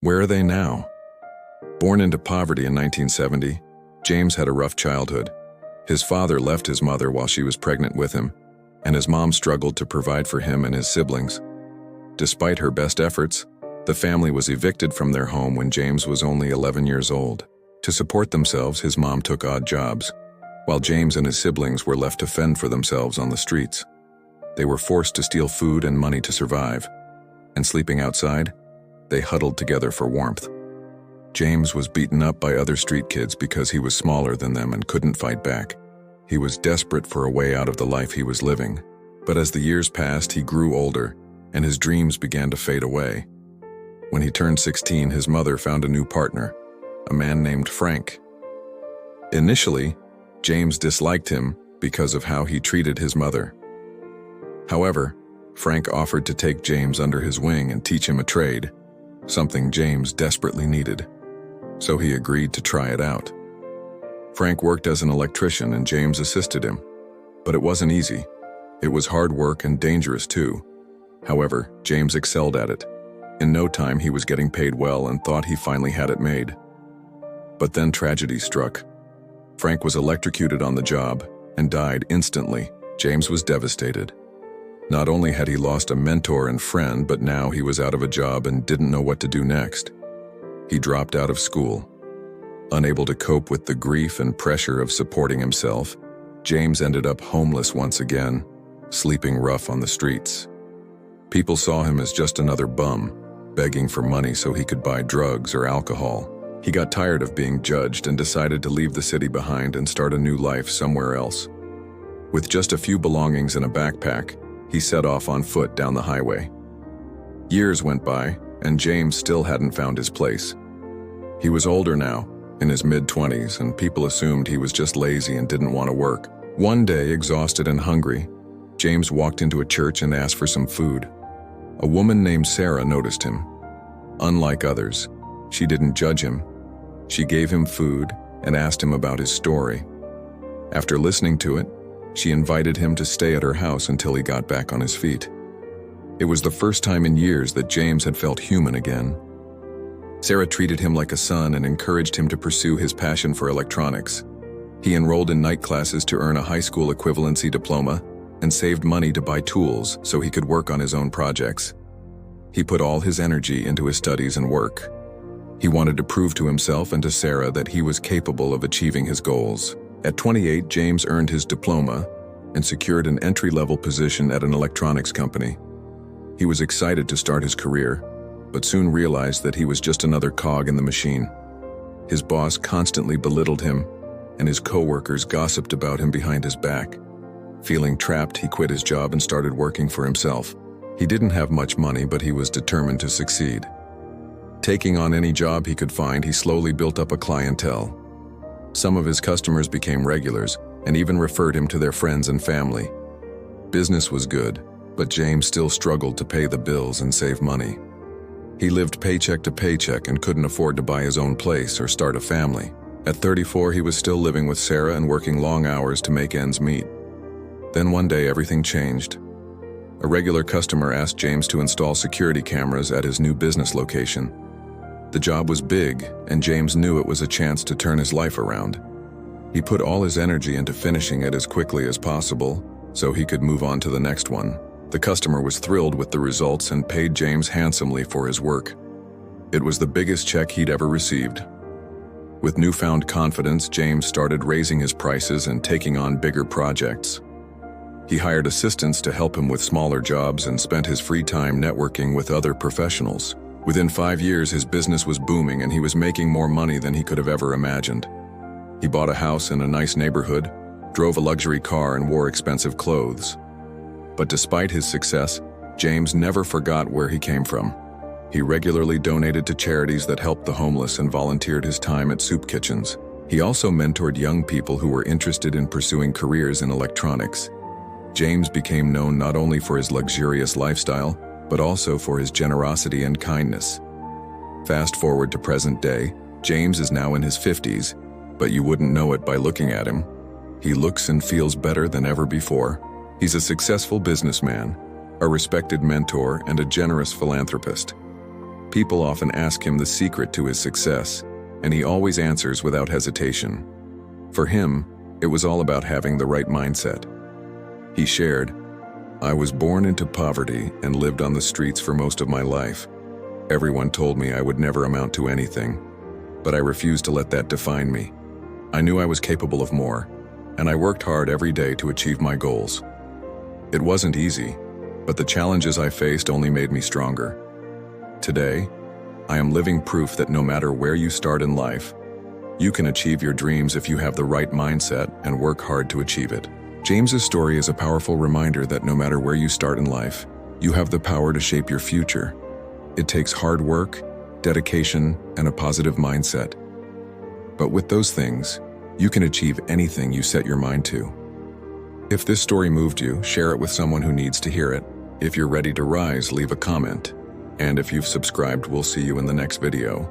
Where are they now? Born into poverty in 1970, James had a rough childhood. His father left his mother while she was pregnant with him, and his mom struggled to provide for him and his siblings. Despite her best efforts, the family was evicted from their home when James was only 11 years old. To support themselves, his mom took odd jobs, while James and his siblings were left to fend for themselves on the streets. They were forced to steal food and money to survive, and sleeping outside, they huddled together for warmth. James was beaten up by other street kids because he was smaller than them and couldn't fight back. He was desperate for a way out of the life he was living. But as the years passed, he grew older, and his dreams began to fade away. When he turned 16, his mother found a new partner, a man named Frank. Initially, James disliked him because of how he treated his mother. However, Frank offered to take James under his wing and teach him a trade, something James desperately needed. So he agreed to try it out. Frank worked as an electrician and James assisted him. But it wasn't easy. It was hard work and dangerous too. However, James excelled at it. In no time, he was getting paid well and thought he finally had it made. But then tragedy struck. Frank was electrocuted on the job and died instantly. James was devastated. Not only had he lost a mentor and friend, but now he was out of a job and didn't know what to do next. He dropped out of school. Unable to cope with the grief and pressure of supporting himself, James ended up homeless once again, sleeping rough on the streets. People saw him as just another bum, begging for money so he could buy drugs or alcohol. He got tired of being judged and decided to leave the city behind and start a new life somewhere else. With just a few belongings and a backpack, he set off on foot down the highway. Years went by, and James still hadn't found his place. He was older now, in his mid-20s, and people assumed he was just lazy and didn't want to work. One day, exhausted and hungry, James walked into a church and asked for some food. A woman named Sarah noticed him. Unlike others, she didn't judge him. She gave him food and asked him about his story. After listening to it, she invited him to stay at her house until he got back on his feet. It was the first time in years that James had felt human again. Sarah treated him like a son and encouraged him to pursue his passion for electronics. He enrolled in night classes to earn a high school equivalency diploma and saved money to buy tools so he could work on his own projects. He put all his energy into his studies and work. He wanted to prove to himself and to Sarah that he was capable of achieving his goals. At 28, James earned his diploma and secured an entry-level position at an electronics company. He was excited to start his career, but soon realized that he was just another cog in the machine. His boss constantly belittled him, and his coworkers gossiped about him behind his back. Feeling trapped, he quit his job and started working for himself. He didn't have much money, but he was determined to succeed. Taking on any job he could find, he slowly built up a clientele. Some of his customers became regulars and even referred him to their friends and family. Business was good, but James still struggled to pay the bills and save money. He lived paycheck to paycheck and couldn't afford to buy his own place or start a family. At 34, he was still living with Sarah and working long hours to make ends meet. Then one day, everything changed. A regular customer asked James to install security cameras at his new business location. The job was big, and James knew it was a chance to turn his life around. He put all his energy into finishing it as quickly as possible, so he could move on to the next one. The customer was thrilled with the results and paid James handsomely for his work. It was the biggest check he'd ever received. With newfound confidence, James started raising his prices and taking on bigger projects. He hired assistants to help him with smaller jobs and spent his free time networking with other professionals. Within 5 years, his business was booming and he was making more money than he could have ever imagined. He bought a house in a nice neighborhood, drove a luxury car, and wore expensive clothes. But despite his success, James never forgot where he came from. He regularly donated to charities that helped the homeless and volunteered his time at soup kitchens. He also mentored young people who were interested in pursuing careers in electronics. James became known not only for his luxurious lifestyle, but also for his generosity and kindness. Fast forward to present day, James is now in his 50s, but you wouldn't know it by looking at him. He looks and feels better than ever before. He's a successful businessman, a respected mentor, and a generous philanthropist. People often ask him the secret to his success, and he always answers without hesitation. For him, it was all about having the right mindset. He shared, "I was born into poverty and lived on the streets for most of my life. Everyone told me I would never amount to anything, but I refused to let that define me. I knew I was capable of more, and I worked hard every day to achieve my goals. It wasn't easy, but the challenges I faced only made me stronger. Today, I am living proof that no matter where you start in life, you can achieve your dreams if you have the right mindset and work hard to achieve it." James's story is a powerful reminder that no matter where you start in life, you have the power to shape your future. It takes hard work, dedication, and a positive mindset. But with those things, you can achieve anything you set your mind to. If this story moved you, share it with someone who needs to hear it. If you're ready to rise, leave a comment. And if you've subscribed, we'll see you in the next video.